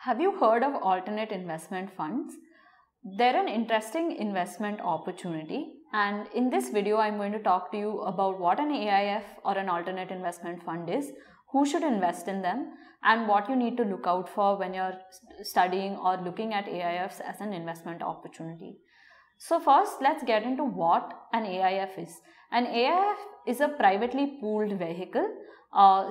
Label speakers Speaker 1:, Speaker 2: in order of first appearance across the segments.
Speaker 1: Have you heard of alternate investment funds? They're an interesting investment opportunity, and in this video I'm going to talk to you about what an AIF or an alternate investment fund is, who should invest in them, and what you need to look out for when you're studying or looking at AIFs as an investment opportunity. So first, let's get into what an AIF is. An AIF is a privately pooled vehicle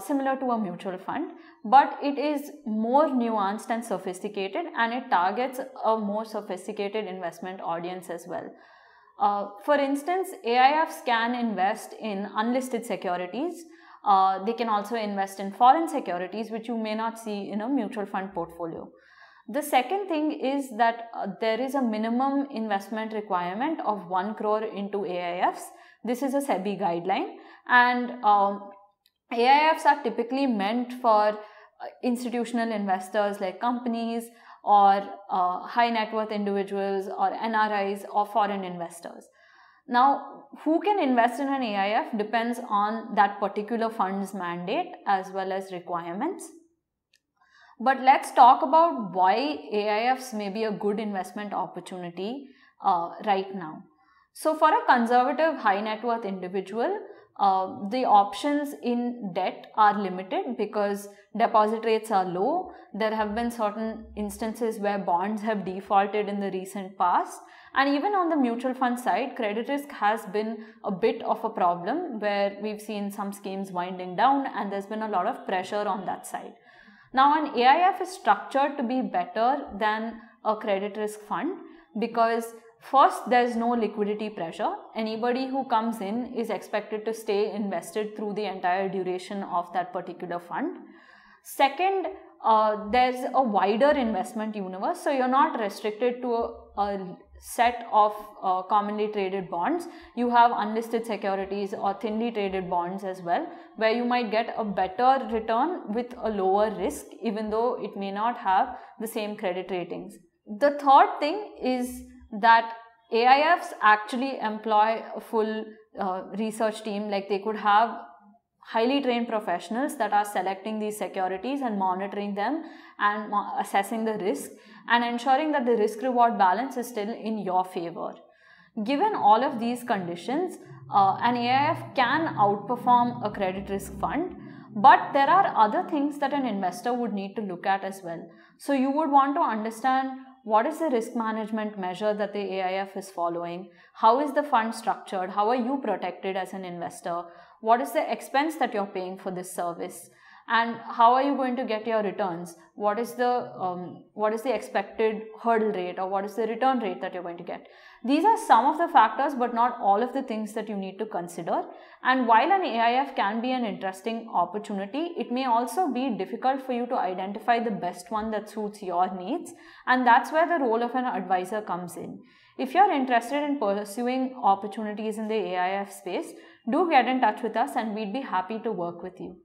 Speaker 1: similar to a mutual fund, but it is more nuanced and sophisticated, and it targets a more sophisticated investment audience as well. For instance, AIFs can invest in unlisted securities. They can also invest in foreign securities, which you may not see in a mutual fund portfolio. The second thing is that there is a minimum investment requirement of 1 crore into AIFs. This is a SEBI guideline, and AIFs are typically meant for institutional investors like companies or high net worth individuals or NRIs or foreign investors. Now, who can invest in an AIF depends on that particular fund's mandate as well as requirements. But let's talk about why AIFs may be a good investment opportunity right now. So for a conservative high net worth individual, the options in debt are limited because deposit rates are low. There have been certain instances where bonds have defaulted in the recent past. And even on the mutual fund side, credit risk has been a bit of a problem where we've seen some schemes winding down and there's been a lot of pressure on that side. Now, an AIF is structured to be better than a credit risk fund because first, there's no liquidity pressure. Anybody who comes in is expected to stay invested through the entire duration of that particular fund. Second, there's a wider investment universe, so you're not restricted to a set of commonly traded bonds. You have unlisted securities or thinly traded bonds as well, where you might get a better return with a lower risk, even though it may not have the same credit ratings. The third thing is that AIFs actually employ a full research team. Like, they could have highly trained professionals that are selecting these securities and monitoring them and assessing the risk and ensuring that the risk reward balance is still in your favor. Given all of these conditions, an AIF can outperform a credit risk fund, but there are other things that an investor would need to look at as well. So you would want to understand what is the risk management measure that the AIF is following? How is the fund structured? How are you protected as an investor? What is the expense that you're paying for this service? And how are you going to get your returns? What is the expected hurdle rate, or what is the return rate that you're going to get? These are some of the factors, but not all of the things that you need to consider. And while an AIF can be an interesting opportunity, it may also be difficult for you to identify the best one that suits your needs. And that's where the role of an advisor comes in. If you're interested in pursuing opportunities in the AIF space, do get in touch with us and we'd be happy to work with you.